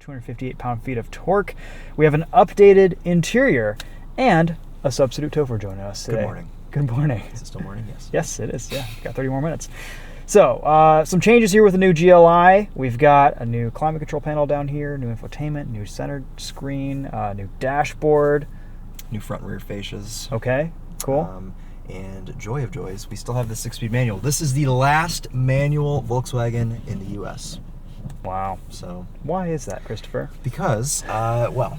258 pound-feet of torque. We have an updated interior and a substitute TOFR joining us today. Good morning. Good morning. Is it still morning? Yes. Yes, it is. Yeah, got 30 more minutes. So, some changes here with the new GLI. We've got a new climate control panel down here, new infotainment, new center screen, new dashboard. New front and rear fascias. Okay, cool. And joy of joys, we still have the 6-speed manual. This is the last manual Volkswagen in the U.S. Wow. So why is that, Christopher? Because, well,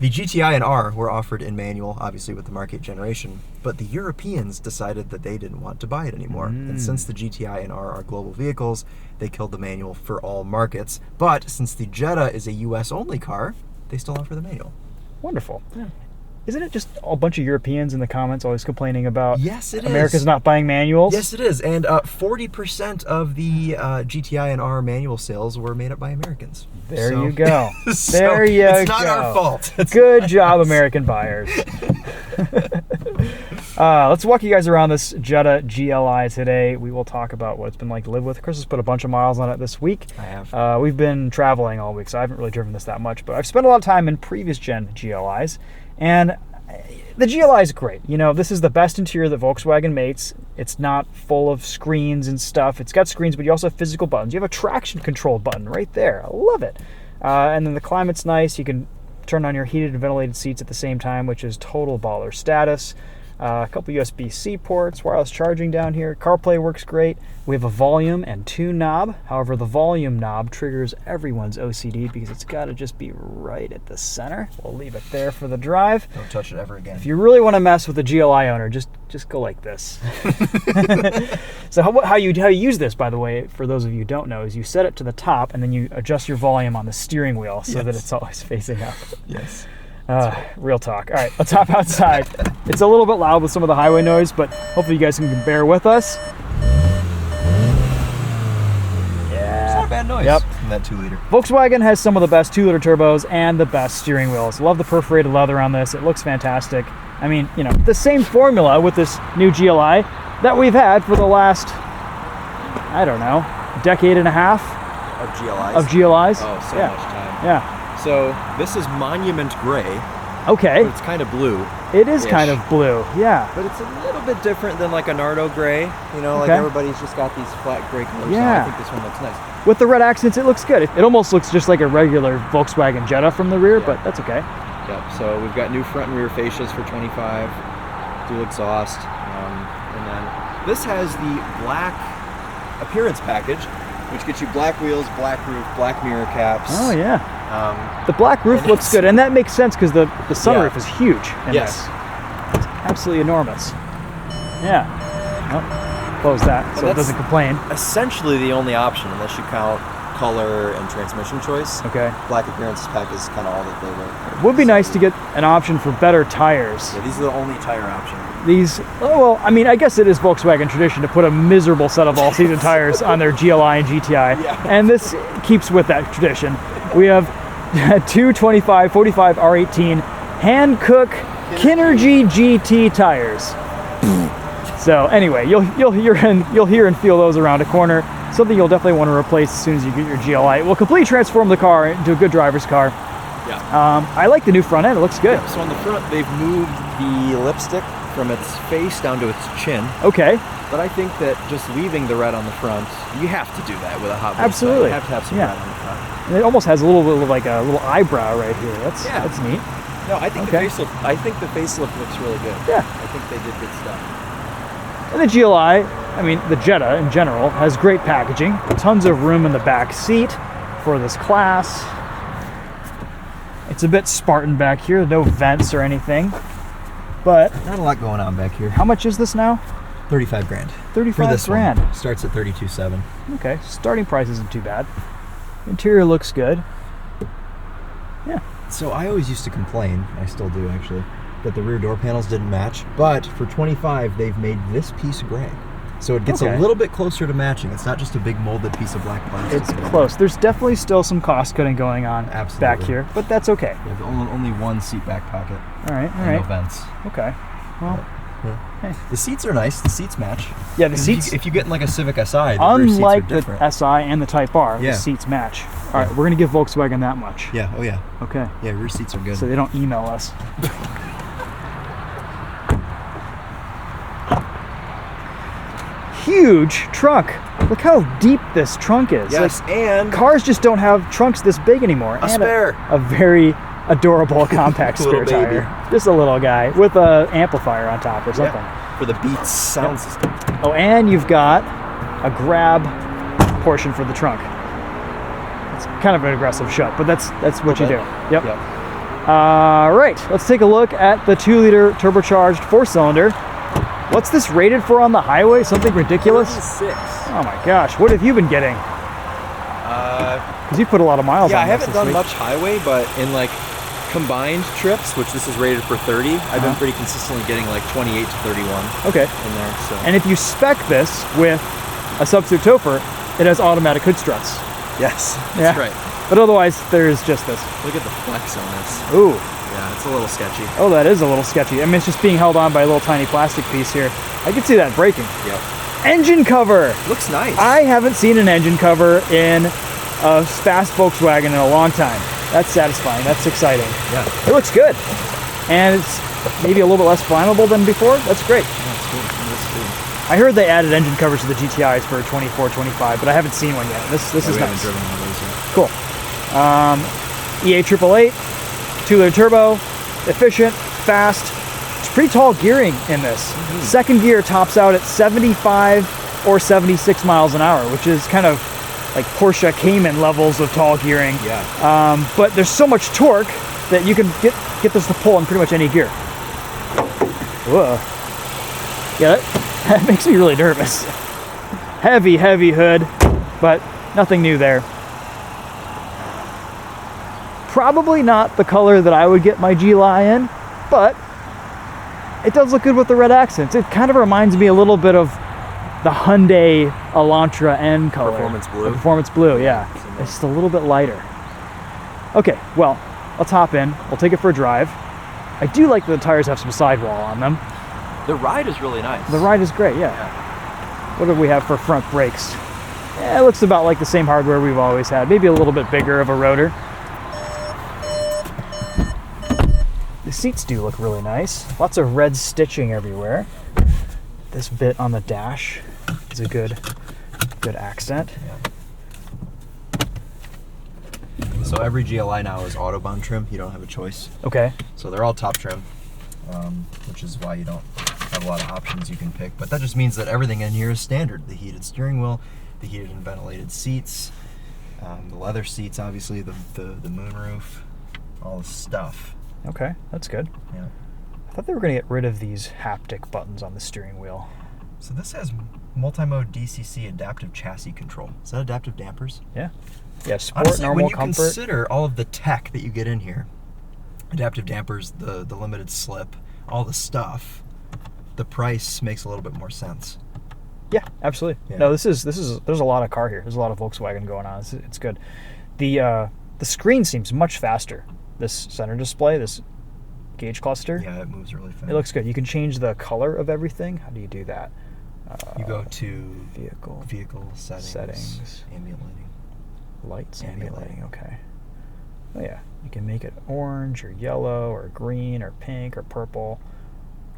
the GTI and R were offered in manual, obviously with the Mark 8 generation, but the Europeans decided that they didn't want to buy it anymore. And since the GTI and R are global vehicles, they killed the manual for all markets. But since the Jetta is a US-only car, they still offer the manual. Wonderful. Yeah. Isn't it just a bunch of Europeans in the comments always complaining about America's not buying manuals? Yes, it is. And 40% of the GTI and R manual sales were made up by Americans. There you go. There you go. It's go. not our fault. Good job, American buyers. Let's walk you guys around this Jetta GLI today. We will talk about what it's been like to live with. Chris has put a bunch of miles on it this week. I have. We've been traveling all week, so I haven't really driven this that much, but I've spent a lot of time in previous gen GLIs. And the GLI is great. You know, this is the best interior that Volkswagen makes. It's not full of screens and stuff. It's got screens, but you also have physical buttons. You have a traction control button right there. I love it. And then the climate's nice. You can turn on your heated and ventilated seats at the same time, which is total baller status. A couple USB-C ports, wireless charging down here. CarPlay works great. We have a volume and tune knob. However, the volume knob triggers everyone's OCD because it's got to just be right at the center. We'll leave it there for the drive. Don't touch it ever again. If you really want to mess with the GLI owner, just go like this. So how you use this, by the way, for those of you who don't know, is you set it to the top and then you adjust your volume on the steering wheel so that it's always facing up. Yes. Right. Real talk. All right, let's hop outside. It's a little bit loud with some of the highway noise, but hopefully you guys can bear with us. Yeah. It's not a bad noise. Yep. From that 2-liter. Volkswagen has some of the best 2-liter turbos and the best steering wheels. Love the perforated leather on this. It looks fantastic. I mean, you know, the same formula with this new GLI that we've had for the last, I don't know, decade and a half. Of GLIs? Of GLIs. Oh, so much time. Yeah. So this is Monument Gray. Okay. But it's kind of blue. It is kind of blue, yeah. But it's a little bit different than like a Nardo Gray. You know, like everybody's just got these flat gray colors. Yeah. I think this one looks nice. With the red accents, it looks good. It almost looks just like a regular Volkswagen Jetta from the rear, but that's okay. Yep, so we've got new front and rear fascias for 25, dual exhaust. And then this has the black appearance package, which gets you black wheels, black roof, black mirror caps. Oh, yeah. The black roof looks good, and that makes sense because the sunroof is huge. Yes. It's absolutely enormous. Yeah. Well, close that so it doesn't complain. Essentially the only option, unless you count color and transmission choice. Okay. Black appearance pack is kind of all that they were. It would be nice to get an option for better tires. Yeah, these are the only tire option. These, well, I mean, I guess it is Volkswagen tradition to put a miserable set of all-season tires on their GLI and GTI, and this keeps with that tradition. We have 225 45 R18 Hankook Kinergy GT tires. So anyway, you'll hear and feel those around a corner. Something you'll definitely want to replace as soon as you get your GLI. It will completely transform the car into a good driver's car. Yeah. I like the new front end. It looks good. Yeah, so on the front, they've moved the lipstick from its face down to its chin. Okay. But I think that just leaving the red on the front, you have to do that with a hot wheels. Absolutely. You have to have some red on the front. And it almost has a little bit of like a little eyebrow right here. That's neat. No, I think the facelift looks really good. Yeah. I think they did good stuff. And the GLI, I mean, the Jetta in general, has great packaging. Tons of room in the back seat for this class. It's a bit Spartan back here, no vents or anything. But not a lot going on back here. How much is this now? 35 grand. 35 grand. One. Starts at 32.7. Okay, starting price isn't too bad. Interior looks good. Yeah. So I always used to complain, I still do actually, that the rear door panels didn't match, but for 25 they've made this piece gray. So it gets a little bit closer to matching. It's not just a big molded piece of black plastic. It's close. There's definitely still some cost cutting going on back here, but that's okay. You have only one seat back pocket. All right. No vents. Okay. Well, hey. The seats are nice. The seats match. Yeah, the seats. If you get in like a Civic Si, the unlike rear seats are different. the SI and the Type R, the seats match. All right, we're gonna give Volkswagen that much. Yeah. Oh yeah. Okay. Yeah. Rear seats are good. So they don't email us. Huge trunk. Look how deep this trunk is. Yes, Like, and cars just don't have trunks this big anymore. a And spare. A very adorable compact Little spare baby. tire. Just a little guy with a amplifier on top or something. Yeah, for the Beats sound system. Oh, and you've got a grab portion for the trunk. It's kind of an aggressive shut, but that's what you do. Yep. Right, let's take a look at the 2-liter turbocharged 4-cylinder. What's this rated for on the highway? Something ridiculous? 36. Oh my gosh, what have you been getting? Because you put a lot of miles on Yeah, I this haven't this done week. much highway, but in like combined trips, which this is rated for 30, I've been pretty consistently getting like 28 to 31 Okay. in there. So. And if you spec this with a substitute TOFR, it has automatic hood struts. Yes, Yeah. that's right. But otherwise, there's just this. Look at the flex on this. Ooh. Yeah, it's a little sketchy. Oh, that is a little sketchy. I mean, it's just being held on by a little tiny plastic piece here. I can see that breaking. Yep. Engine cover. Looks nice. I haven't seen an engine cover in a fast Volkswagen in a long time. That's satisfying. That's exciting. Yeah. It looks good. And it's maybe a little bit less flammable than before. That's great. That's good. That's good. I heard they added engine covers to the GTIs for 24, 25, but I haven't seen one yet. This is we haven't nice. driven one of those yet. Cool. EA888, 2-liter turbo, efficient, fast. It's pretty tall gearing in this. Second gear tops out at 75 or 76 miles an hour, which is kind of like Porsche Cayman levels of tall gearing. Yeah. But there's so much torque that you can get this to pull in pretty much any gear. Whoa. Yeah, that makes me really nervous. Heavy, heavy hood, but nothing new there. Probably not the color that I would get my GLI in, but it does look good with the red accents. It kind of reminds me a little bit of the Hyundai Elantra N color. Performance blue. The performance blue, yeah. It's just a little bit lighter. Okay, well, let's hop in. We'll take it for a drive. I do like that the tires have some sidewall on them. The ride is really nice. The ride is great, yeah. What do we have for front brakes? Yeah, it looks about like the same hardware we've always had. Maybe a little bit bigger of a rotor. The seats do look really nice. Lots of red stitching everywhere. This bit on the dash is a good accent. So every GLI now is Autobahn trim. You don't have a choice. Okay. So they're all top trim, which is why you don't have a lot of options you can pick. But that just means that everything in here is standard. The heated steering wheel, the heated and ventilated seats, the leather seats, obviously, the moonroof, all the stuff. Okay, that's good. Yeah. I thought they were going to get rid of these haptic buttons on the steering wheel. So this has multi-mode DCC adaptive chassis control. Is that adaptive dampers? Yeah. Yeah, sport, Honestly, normal, when you comfort. consider all of the tech that you get in here, adaptive dampers, the limited slip, all the stuff, the price makes a little bit more sense. Yeah, absolutely. Yeah. No, this is there's a lot of car here. There's a lot of Volkswagen going on. It's good. The screen seems much faster. This center display, this gauge cluster. Yeah, it moves really fast. It looks good. You can change the color of everything. How do you do that? You go to vehicle settings, ambient lighting. Lights, Ambient ambient lighting. Okay. Oh yeah, you can make it orange or yellow or green or pink or purple,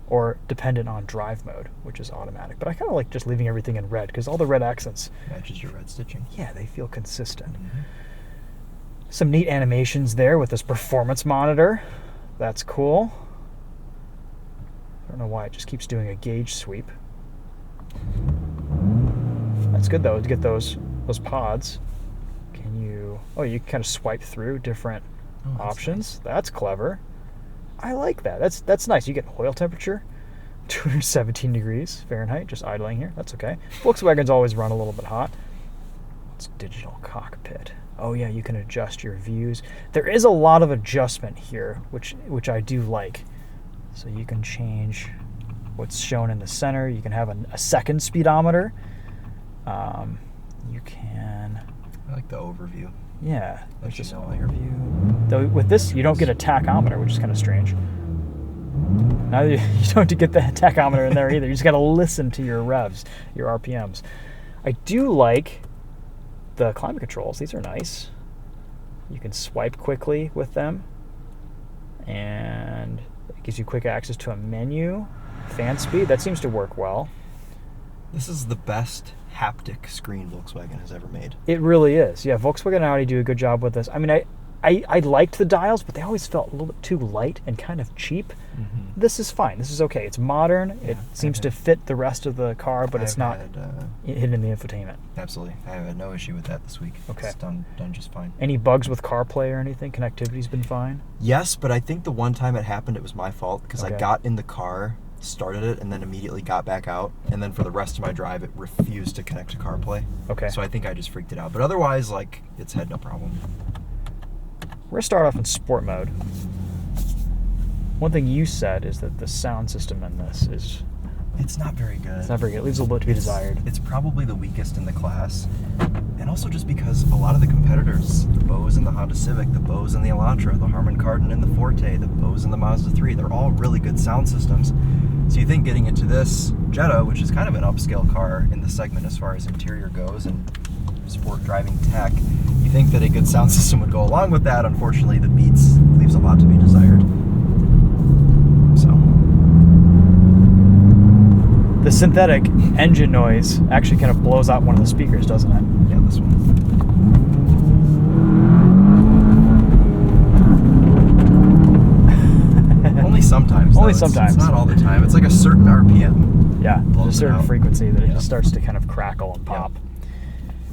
or dependent on drive mode, which is automatic. But I kind of like just leaving everything in red because all the red accents Matches your red stitching. Yeah, they feel consistent. Mm-hmm. Some neat animations there with this performance monitor. That's cool. I don't know why it just keeps doing a gauge sweep. That's good though to get those pods. Can you? Oh, you can kind of swipe through different options. Nice. That's clever. I like that. That's nice. You get oil temperature, 217 degrees Fahrenheit, just idling here. That's okay. Volkswagens always run a little bit hot. It's digital cockpit. Oh yeah, you can adjust your views. There is a lot of adjustment here, which I do like. So you can change what's shown in the center. You can have a second speedometer. You can. I like the overview. Yeah, there's Let this you know. overview. Though with this, you don't get a tachometer, which is kind of strange. Now you don't get the tachometer in there either. You just got to listen to your revs, your RPMs. I do like the climate controls. These are nice. You can swipe quickly with them, and it gives you quick access to a menu. Fan speed, that seems to work well. This is the best haptic screen Volkswagen has ever made. It really is. Yeah, Volkswagen and Audi do a good job with this. I mean, I liked the dials, but they always felt a little bit too light and kind of cheap. Mm-hmm. This is fine. This is okay. It's modern. Yeah, it seems to fit the rest of the car, but it's not hidden in the infotainment. Absolutely. I have had no issue with that this week. Okay. It's done just fine. Any bugs with CarPlay or anything? Connectivity's been fine? Yes, but I think the one time it happened, it was my fault because Okay. I got in the car, started it, and then immediately got back out. And then for the rest of my drive, it refused to connect to CarPlay. Okay. So I think I just freaked it out. But otherwise, it's had no problem. We're going to start off in sport mode. One thing you said is that the sound system in this is... It's not very good. It's not very good. It leaves a little bit to be desired. It's probably the weakest in the class. And also just because a lot of the competitors, the Bose and the Honda Civic, the Bose and the Elantra, the Harman Kardon and the Forte, the Bose and the Mazda 3, they're all really good sound systems. So you think getting into this Jetta, which is kind of an upscale car in the segment as far as interior goes and sport driving tech, you think that a good sound system would go along with that. Unfortunately, the Beats leaves a lot to be desired. So The synthetic engine noise actually kind of blows out one of the speakers, doesn't it? yeah, this one. Only sometimes. Only though. sometimes. It's not all the time. It's like a certain RPM. Yeah, there's a Blows it certain out. frequency that it Yeah. just starts to kind of crackle and pop.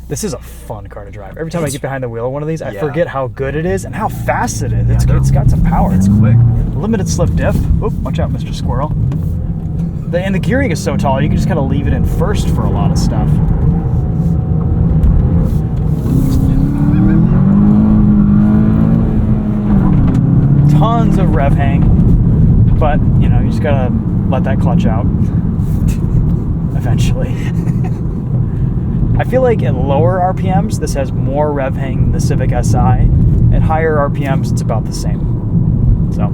This is a fun car to drive. Every time I get behind the wheel of one of these, I Yeah. forget how good it is and how fast it is. Yeah, It's got some power. It's quick. Limited slip diff. Oop, watch out, Mr. Squirrel. And the gearing is so tall, you can just kind of leave it in first for a lot of stuff. Tons of rev hang, but you just gotta let that clutch out eventually. I feel like at lower RPMs, this has more rev hang than the Civic Si. At higher RPMs, it's about the same. So.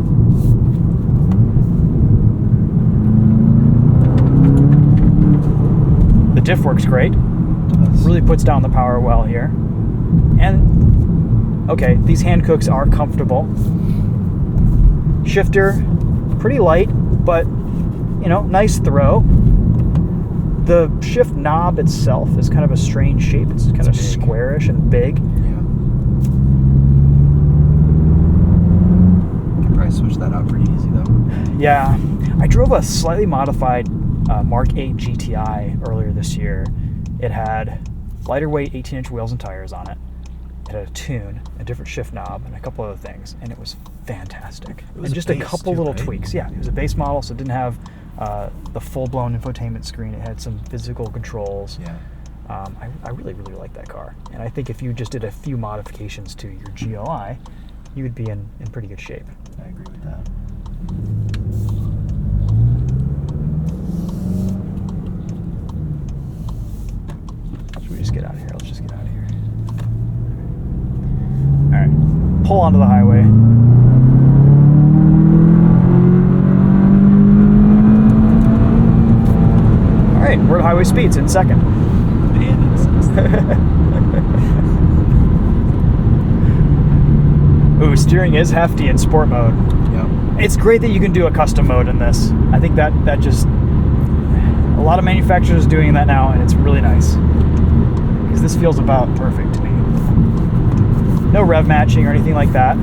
The diff works great. Really puts down the power well here. And, okay, these hand cooks are comfortable. Shifter, pretty light, but, nice throw. The shift knob itself is kind of a strange shape. It's kind of big. squarish and big. Yeah. You can probably switch that out pretty easy though. Yeah, I drove a slightly modified Mark 8 GTI earlier this year. It had lighter weight 18-inch wheels and tires on it. It had a tune, a different shift knob, and a couple other things, and it was fantastic. It was and a just a base couple too, little right? tweaks. Yeah, it was a base model, so it didn't have the full-blown infotainment screen. It had some physical controls. Yeah. I really, really like that car. And I think if you just did a few modifications to your GLI, you would be in pretty good shape. I agree with that. Should we just get out of here? Let's just get out of here. All right, pull onto the highway. All right, we're at highway speeds in second. Ooh, steering is hefty in sport mode. Yeah. It's great that you can do a custom mode in this. I think that just a lot of manufacturers are doing that now, and it's really nice because this feels about perfect to me. No rev matching or anything like that,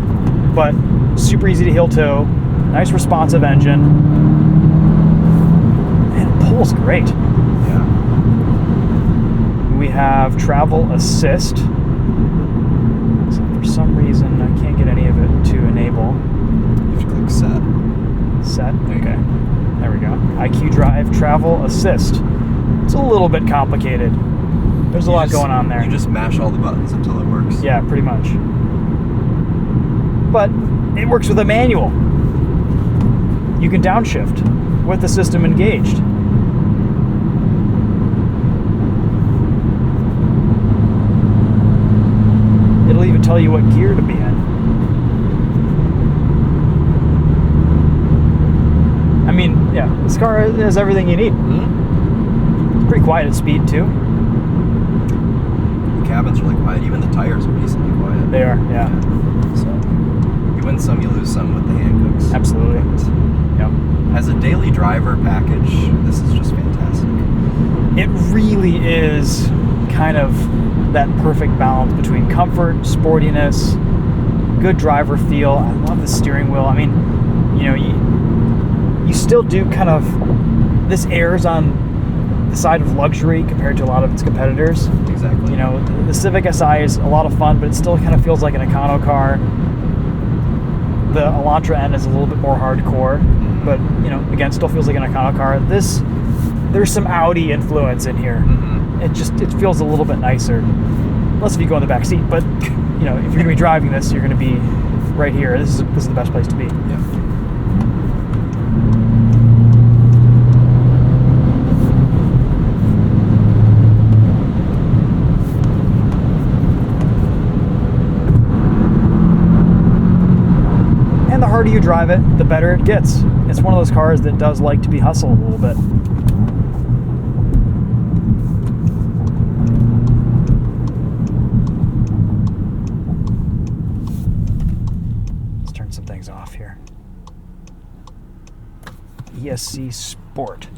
but super easy to heel toe, nice responsive engine, and it pulls great. Yeah. We have travel assist. So for some reason, I can't get any of it to enable. You have to click set. Set. There you Okay. go. There we go. IQ Drive Travel Assist. It's a little bit complicated. There's a lot going on there. You just mash all the buttons until it works. Yeah, pretty much. But it works with a manual. You can downshift with the system engaged. It'll even tell you what gear to be in. I mean, yeah, this car has everything you need. Mm-hmm. It's pretty quiet at speed too. The cabins are like quiet. Even the tires are decently quiet. They are, yeah. So you win some, you lose some with the Hancooks. Absolutely. Yep. As a daily driver package, this is just fantastic. It really is kind of that perfect balance between comfort, sportiness, good driver feel. I love the steering wheel. I mean, you still do kind of, this airs on the side of luxury compared to a lot of its competitors. Exactly. The Civic Si is a lot of fun, but it still kind of feels like an econo car. The Elantra N is a little bit more hardcore, but again, still feels like an econo car. There's some Audi influence in here. Mm-hmm. It feels a little bit nicer, unless if you go in the back seat. But if you're going to be driving this, you're going to be right here. This is the best place to be. Yeah. And the harder you drive it, the better it gets. It's one of those cars that does like to be hustled a little bit. Let's turn some things off here. ESC Sport.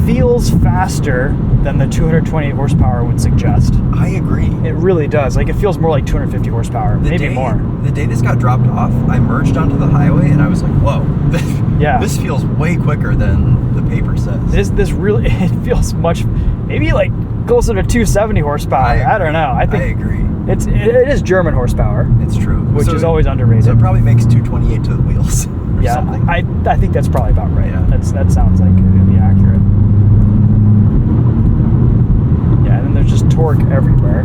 Feels faster than the 228 horsepower would suggest. I agree. It really does. Like, it feels more like 250 horsepower, maybe more. The day this got dropped off, I merged onto the highway and I was like, whoa, yeah. This feels way quicker than the paper says. This really, it feels maybe like closer to 270 horsepower. I don't know. I agree. It is German horsepower. It's true. Which is always underrated. So it probably makes 228 to the wheels. Yeah, something. I think that's probably about right. Yeah. That sounds like it would be accurate. Yeah, and then there's just torque everywhere.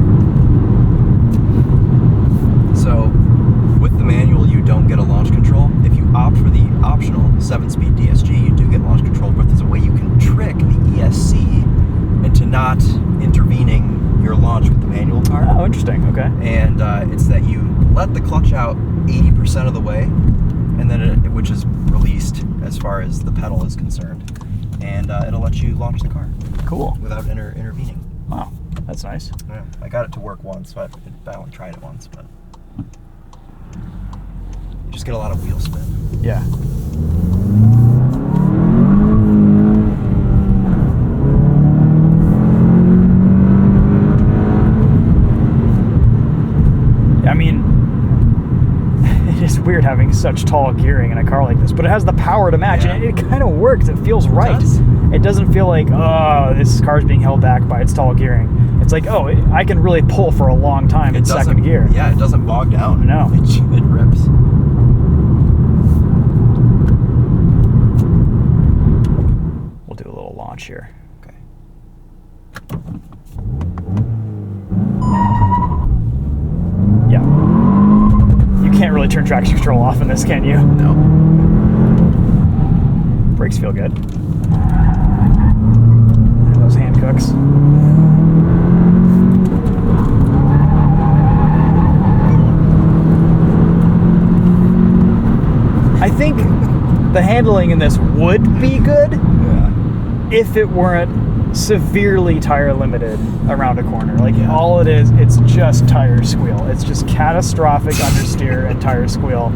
So, with the manual, you don't get a launch control. If you opt for the optional 7-speed DSG, you do get launch control, but there's a way you can trick the ESC into not intervening your launch with the manual car. Oh, interesting. Okay. And it's that you let the clutch out 80% of the way, and then which is released as far as the pedal is concerned, and it'll let you launch the car. Cool. Without intervening. Wow, that's nice. Yeah, I got it to work once, so I only tried it once, but you just get a lot of wheel spin. Yeah. I mean, it is weird having such tall gearing in a car like this, but it has the power to match, and it kind of works. It feels right. It doesn't feel like, oh, this car's being held back by its tall gearing. It's like, oh, I can really pull for a long time in second gear. Yeah, it doesn't bog down. No. It rips. We'll do a little launch here. Okay. Yeah. You can't really turn traction control off in this, can you? No. Brakes feel good. Those Hancooks. I think the handling in this would be good if it weren't severely tire limited around a corner. Like, all it is, it's just tire squeal. It's just catastrophic understeer and tire squeal.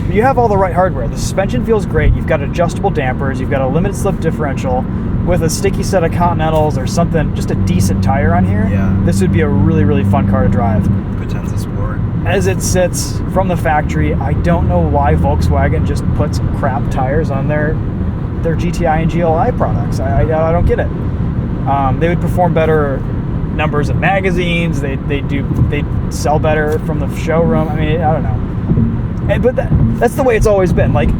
But you have all the right hardware. The suspension feels great. You've got adjustable dampers. You've got a limited slip differential. With a sticky set of Continentals or something, just a decent tire on here, this would be a really, really fun car to drive. Potenza Sport. As it sits from the factory, I don't know why Volkswagen just puts crap tires on their GTI and GLI products. I don't get it. They would perform better numbers in magazines. They sell better from the showroom. I mean, I don't know. But that's the way it's always been. Like,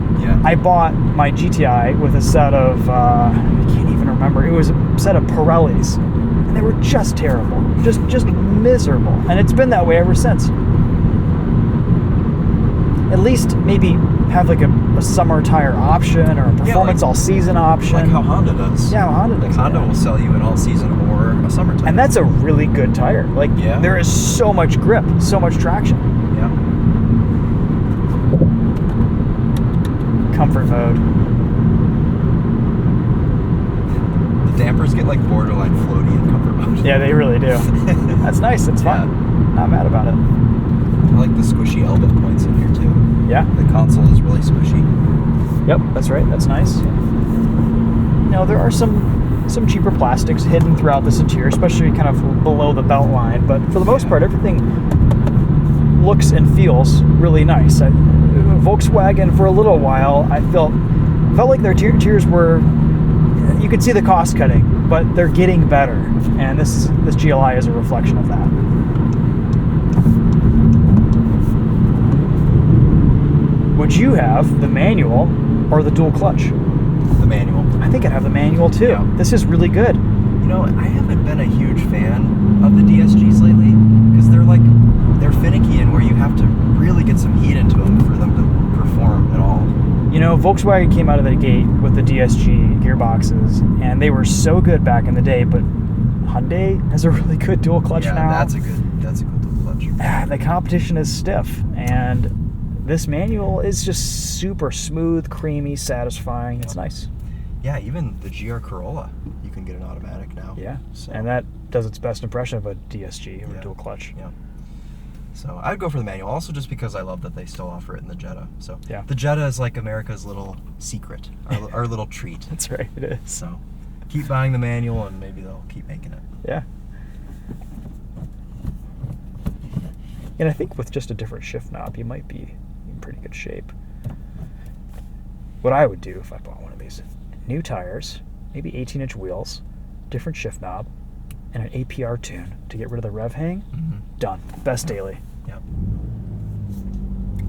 I bought my GTI with a set of I can't even remember. It was a set of Pirellis, and they were just terrible, just miserable. And it's been that way ever since. At least maybe have like a summer tire option or a performance all season option. Like how Honda does. Yeah, Honda does. Like Honda will sell you an all season or a summer tire. And that's a really good tire. Like, there is so much grip, so much traction. Yeah. comfort mode. The dampers get like borderline floaty in comfort mode. Yeah, they really do. That's nice. That's fun. Not mad about it. I like the squishy elbow points in here too. Yeah. The console is really squishy. Yep, that's right. That's nice. Now there are some cheaper plastics hidden throughout this interior, especially kind of below the belt line. But for the most part, everything looks and feels really nice. Volkswagen, for a little while, I felt like their interiors were. You could see the cost cutting, but they're getting better, and this GLI is a reflection of that. Would you have the manual or the dual clutch? The manual. I think I'd have the manual too. Yeah. This is really good. You know, I haven't been a huge fan of the DSGs lately because they're finicky and where you have to really get some heat into them for them to perform at all. You know, Volkswagen came out of the gate with the DSG gearboxes, and they were so good back in the day. But Hyundai has a really good dual clutch now. That's a good dual clutch. The competition is stiff, and this manual is just super smooth, creamy, satisfying. It's nice. Yeah, even the GR Corolla, you can get an automatic now. Yeah, so. And that does its best impression of a DSG or a dual clutch. Yeah. So I'd go for the manual, also just because I love that they still offer it in the Jetta. So yeah. The Jetta is like America's little secret, our little treat. That's right, it is. So keep buying the manual, and maybe they'll keep making it. Yeah. And I think with just a different shift knob, you might be in pretty good shape. What I would do if I bought one of these, new tires, maybe 18-inch wheels, different shift knob, and an APR tune to get rid of the rev hang. Done. Best daily. Yep.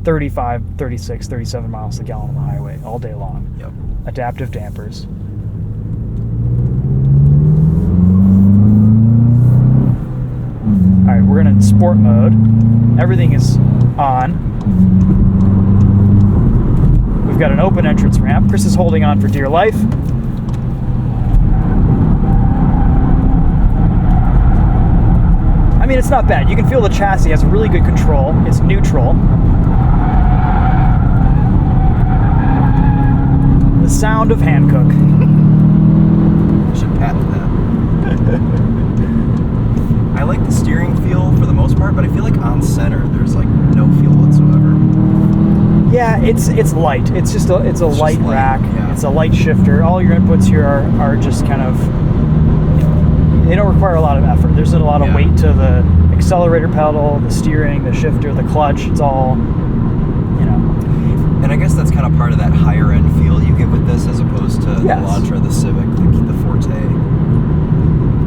35, 36, 37 miles a gallon on the highway all day long. Yep. Adaptive dampers. All right, we're in sport mode. Everything is on. We've got an open entrance ramp. Chris is holding on for dear life. I mean, it's not bad. You can feel the chassis has really good control. It's neutral. The sound of Hankook. I should patent that. I like the steering feel for the most part, but I feel like on center there's like no feel whatsoever. Yeah, it's light. It's just a light rack. Yeah. It's a light shifter. All your inputs here are just kind of. They don't require a lot of effort. There's not a lot of weight to the accelerator pedal, the steering, the shifter, the clutch. It's all, And I guess that's kind of part of that higher end feel you get with this, as opposed to the Elantra, the Civic, the Forte.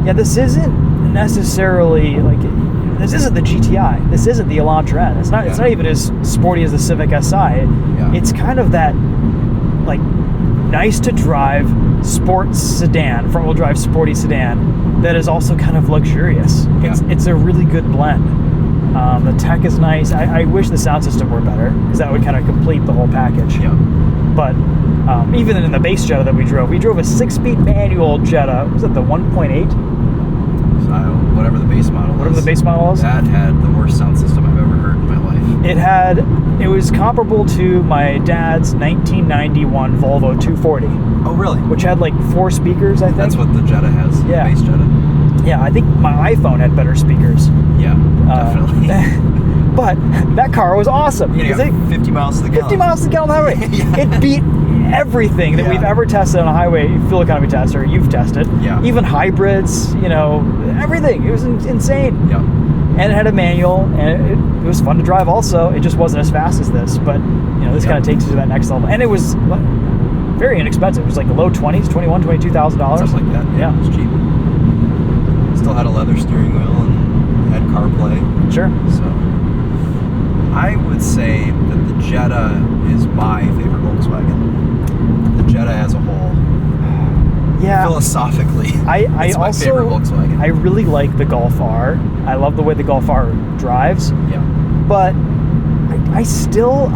Yeah, this isn't necessarily this isn't the GTI. This isn't the Elantra N. It's not even as sporty as the Civic Si. It's kind of that nice to drive sports sedan, front wheel drive sporty sedan that is also kind of luxurious. It's a really good blend. The tech is nice. I wish the sound system were better, because that would kind of complete the whole package. Yeah. But even in the base Jetta that we drove a 6-speed manual Jetta. Was it the 1.8? Whatever the base model was. Whatever the base model was. That had the worst sound system I've ever heard in my life. It was comparable to my dad's 1991 Volvo 240. Oh, really? Which had 4 speakers, I think. That's what the Jetta has. Yeah. The base Jetta. Yeah, I think my iPhone had better speakers. Yeah, definitely. But that car was awesome. 50 miles to the gallon. 50 miles to the gallon highway. It beat everything that we've ever tested on a highway fuel economy test, or you've tested. Yeah. Even hybrids, everything. It was insane. Yeah. And it had a manual, and it was fun to drive also. It just wasn't as fast as this, but this kind of takes you to that next level. And it was very inexpensive. It was like the low 20s, $21,000, $22,000. Something like that. Yeah. It was cheap. Still had a leather steering wheel and had CarPlay. Sure. So I would say that the Jetta is my favorite Volkswagen. The Jetta as a whole. Yeah. Philosophically, it's my favorite Volkswagen. I really like the Golf R. I love the way the Golf R drives. Yeah. But I still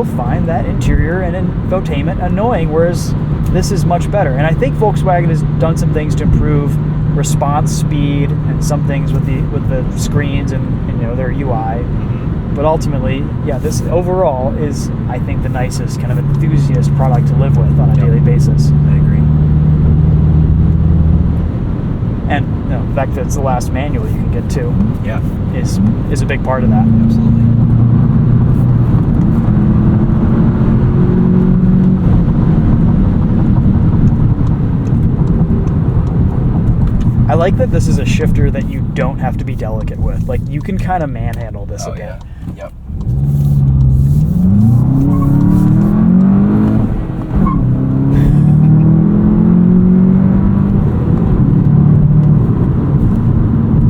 find that interior and infotainment annoying, whereas this is much better. And I think Volkswagen has done some things to improve response speed and some things with the screens and their UI. But ultimately, yeah, this overall is, I think, the nicest kind of enthusiast product to live with on a daily basis. I agree. And the fact that it's the last manual you can get to Yeah. is a big part of that. Absolutely. I like that this is a shifter that you don't have to be delicate with. Like, you can kind of manhandle this a bit. Yeah. Yep.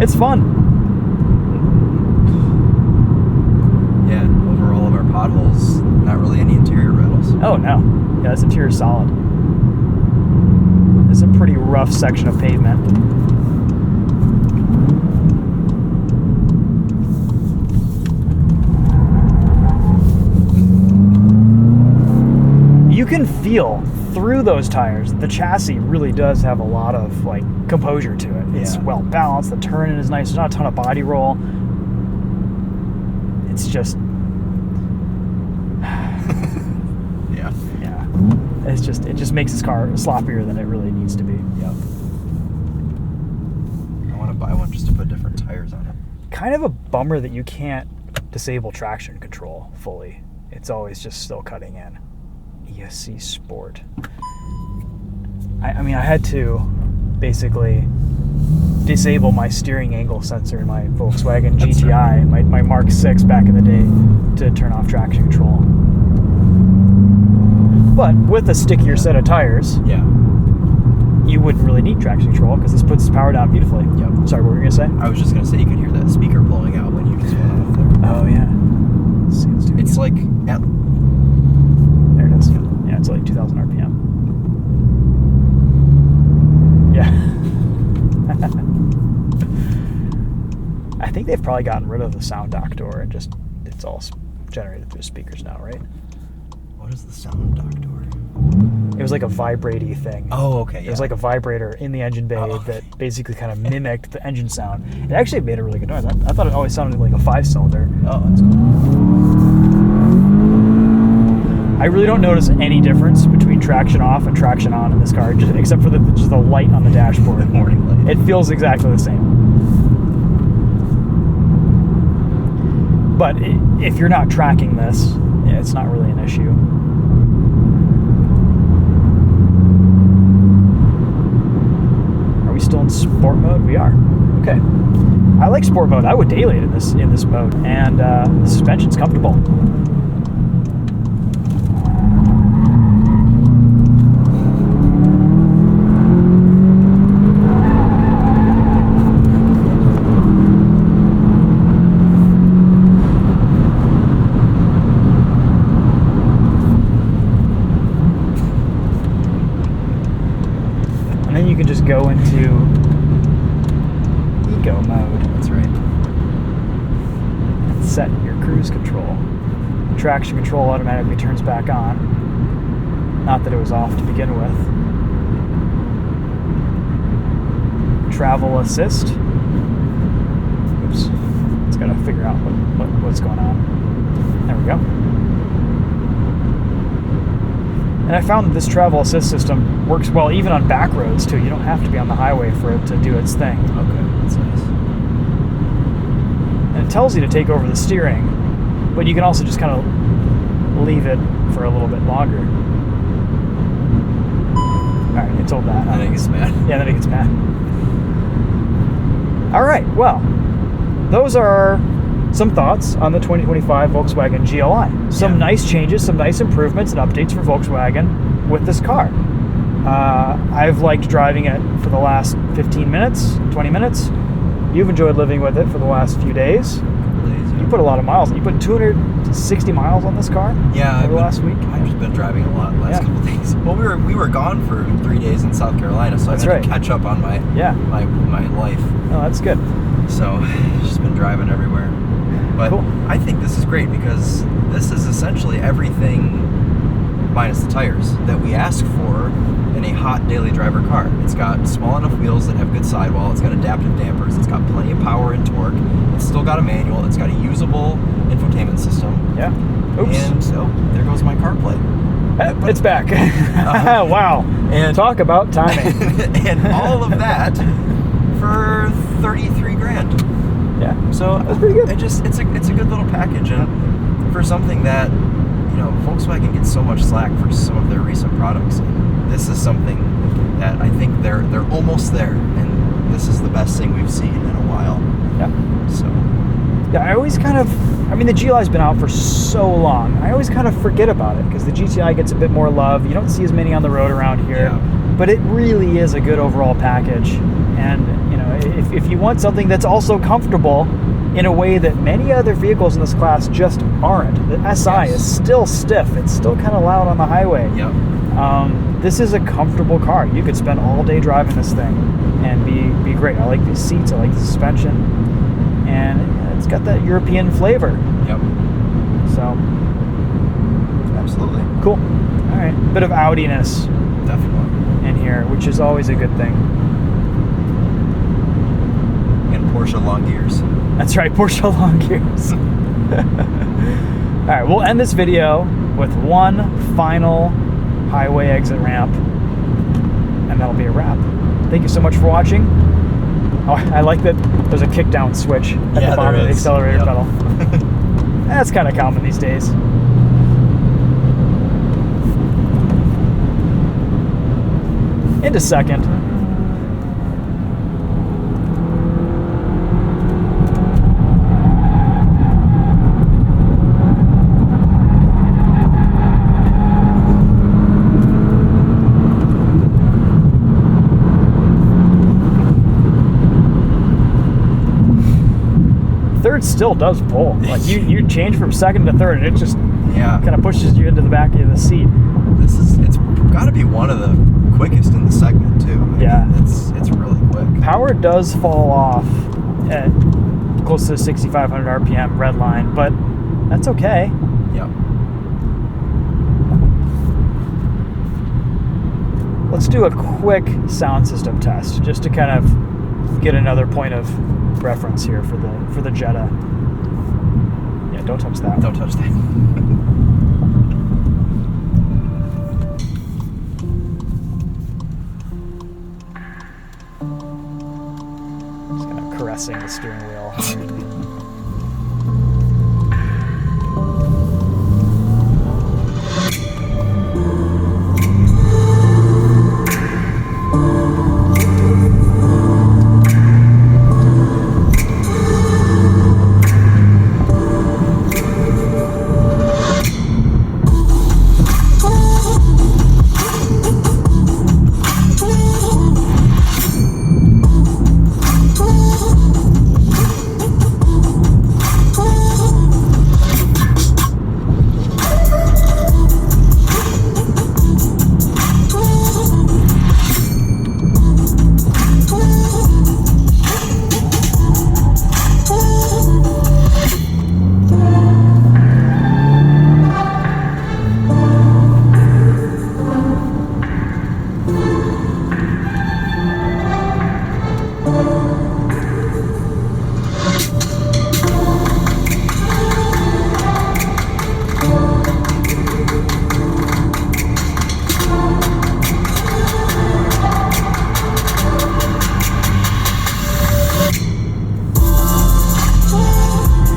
It's fun. Yeah. Over all of our potholes, not really any interior rattles. Oh, no. Yeah, this interior is solid. It's a pretty rough section of pavement. You can feel through those tires that the chassis really does have a lot of like composure to it. It's well balanced. The turning is nice. There's not a ton of body roll. It's just Yeah. It just makes this car sloppier than it really needs to be. Yep. I want to buy one just to put different tires on it. Kind of a bummer that you can't disable traction control fully. It's always just still cutting in. ESC Sport. I mean, I had to basically disable my steering angle sensor in my Volkswagen GTI, right. my Mark 6 back in the day, to turn off traction control. But with a stickier set of tires, Yeah. you wouldn't really need traction control because this puts the power down beautifully. Yep. Sorry, what were you going to say? I was just going to say you could hear that speaker blowing out when you just went off there. Oh, yeah. Let's see, let's do it It's again. like at There it is. Yeah, it's like 2,000 RPM. Yeah. I think they've probably gotten rid of the sound dock door and just it's all generated through speakers now, right? What is the sound dock door? It was like a vibraty thing. Oh, okay. Yeah. It was like a vibrator in the engine bay that basically kind of mimicked the engine sound. It actually made a really good noise. I thought it always sounded like a 5-cylinder. Oh, that's cool. I really don't notice any difference between traction off and traction on in this car, except for just the light on the dashboard. The morning light. It feels exactly the same. But if you're not tracking this, yeah, it's not really an issue. Are we still in sport mode? We are. Okay. I like sport mode. I would daily it in this mode, and the suspension's comfortable. And then you can just go into eco mode. That's right. Set your cruise control. Traction control automatically turns back on. Not that it was off to begin with. Travel assist. Oops. It's got to figure out what's going on. There we go. And I found that this travel assist system works well even on back roads too. You don't have to be on the highway for it to do its thing. Okay, that's nice. And it tells you to take over the steering, but you can also just kind of leave it for a little bit longer. Alright, it told that. Then it gets mad. Yeah, then it gets mad. Alright, well, those are some thoughts on the 2025 Volkswagen GLI. Some nice changes, some nice improvements and updates for Volkswagen with this car. I've liked driving it for the last 15 minutes, 20 minutes. You've enjoyed living with it for the last few days. You put a lot of miles. You put 260 miles on this car. Yeah, over the last week. I've just been driving a lot the last couple of days. Well, we were gone for 3 days in South Carolina, so I had to catch up on my life. Oh, that's good. So just been driving everywhere. But cool. I think this is great because this is essentially everything minus the tires that we ask for in a hot daily driver car. It's got small enough wheels that have good sidewall. It's got adaptive dampers. It's got plenty of power and torque. It's still got a manual. It's got a usable infotainment system. Yeah. Oops. And there goes my CarPlay. It's back. Wow. And talk about timing. And all of that for 33 grand. Yeah. So that's pretty good. It's a good little package, and for something that, you know, Volkswagen gets so much slack for some of their recent products. And this is something that I think they're almost there, and this is the best thing we've seen in a while. Yeah. So. Yeah, I always kind of, I mean, the GLI's been out for so long. I always kind of forget about it because the GTI gets a bit more love. You don't see as many on the road around here, but it really is a good overall package. And, you know, if you want something that's also comfortable in a way that many other vehicles in this class just aren't, the SI is still stiff. It's still kind of loud on the highway. Yep. This is a comfortable car. You could spend all day driving this thing and be great. I like the seats. I like the suspension. And it's got that European flavor. Yep. So. Absolutely. Cool. All right. Bit of Audi-ness. Definitely. In here, which is always a good thing. And Porsche long gears. That's right, Porsche long gears. All right, we'll end this video with one final highway exit ramp, and that'll be a wrap. Thank you so much for watching. Oh, I like that there's a kick down switch at the bottom of the accelerator pedal. That's kind of common these days. Into second. Third still does pull. Like you change from second to third, and it just kind of pushes you into the back of the seat. It's got to be one of the quickest in the segment too. I mean, it's really quick. Power does fall off at close to 6,500 RPM red line, but that's okay. Yep. Let's do a quick sound system test just to kind of get another point of reference here for the Jetta. Yeah, don't touch that. Don't touch that. Just kind of caressing the steering wheel.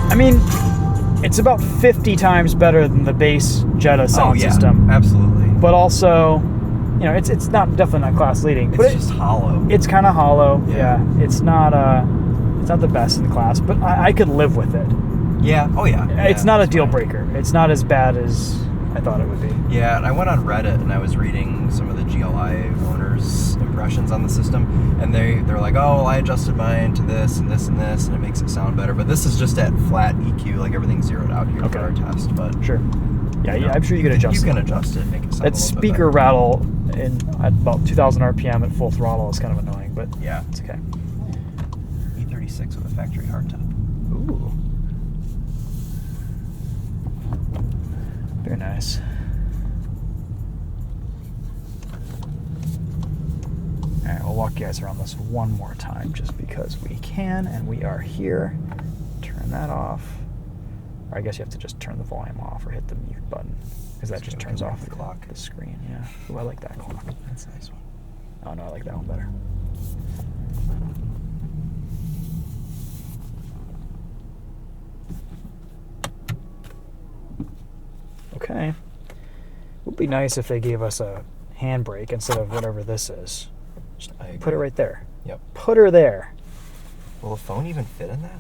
I mean, it's about 50 times better than the base Jetta sound system. Absolutely. But also, you know, it's definitely not class leading. It's but just hollow. It's kind of hollow. Yeah. It's not the best in the class, but I could live with it. Yeah. Oh yeah. It's not a deal breaker. It's not as bad as I thought it would be. Yeah, and I went on Reddit and I was reading some of the GLI owners' impressions on the system, and they're like, oh, well, I adjusted mine to this and this and this, and it makes it sound better. But this is just at flat EQ, like everything's zeroed out here for our test. But sure. Yeah, I'm sure you can adjust it. You can adjust it and make it sound that speaker rattle at about 2,000 RPM at full throttle is kind of annoying, but yeah, it's okay. E36 with a factory hardtop. Ooh. Very nice. All right, we'll walk you guys around this one more time just because we can, and we are here. Turn that off. Or I guess you have to just turn the volume off or hit the mute button, because that just turns off the clock. the screen. Yeah. Ooh, I like that clock. That's a nice one. Oh no, I like that one better. Okay. It would be nice if they gave us a handbrake instead of whatever this is. Just put it right there. Yep. Put her there. Will a phone even fit in that?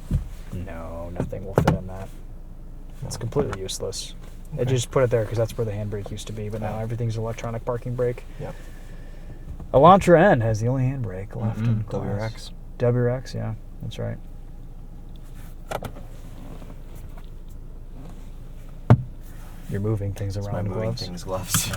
No, nothing will fit in that. It's completely useless. Okay. They just put it there because that's where the handbrake used to be, but now everything's electronic parking brake. Yep. Elantra N has the only handbrake left in WRX. class. WRX, yeah, that's right. You're moving things It's my around. moving Gloves. things gloves.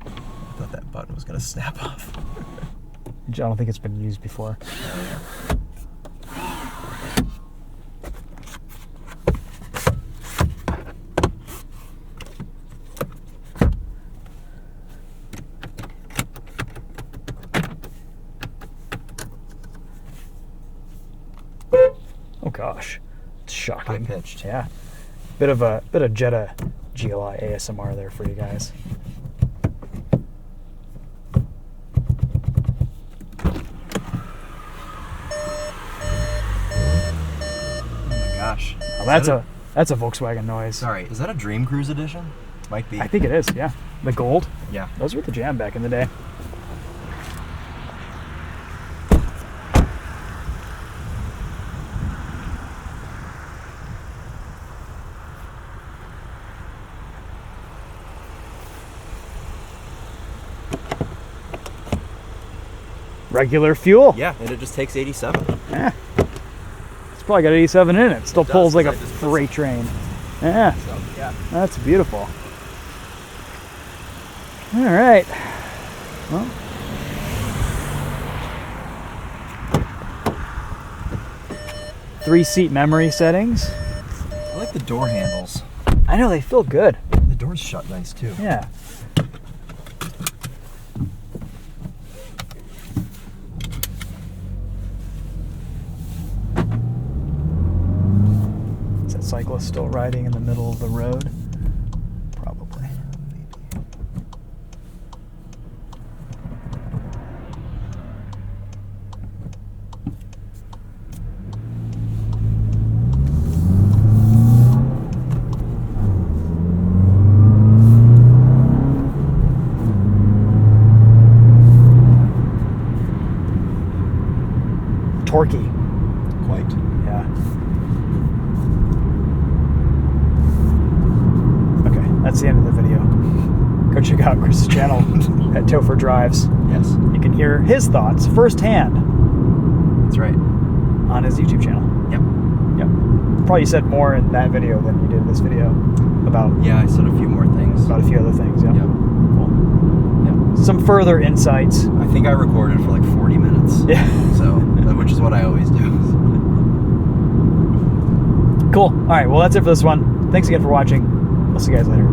I thought that button was gonna snap off. I don't think it's been used before. Oh gosh, it's shocking. High pitched. Yeah, bit of Jetta GLI ASMR there for you guys. Gosh. Well, that's a Volkswagen noise. Sorry, is that a Dream Cruise edition? Might be. I think it is. Yeah, the gold. Yeah. Those were the jam back in the day. Regular fuel. Yeah, and it just takes 87. Yeah. It's probably got 87 in it. Still It does, pulls like a 'cause I just put freight train. Yeah, So, yeah. that's beautiful. All right. Well. Three-seat memory settings. I like the door handles. I know, they feel good. The doors shut nice too. Yeah. Is that cyclist still riding in the middle of the road? Probably. Torquey. Quite. Yeah. Okay, that's the end of the video. Go check out Chris's channel at TheTopher Drives. Yes. You can hear his thoughts firsthand That's right. on his YouTube channel. Yep. Yep. Probably said more in that video than you did in this video about Yeah, I said a few more things. a few other things. Yeah. Yep. Cool. Yep. Some further insights. I think I recorded for like 40 minutes. Yeah. So, which is what I always do. Cool. All right. Well, that's it for this one. Thanks again for watching. We'll see you guys later.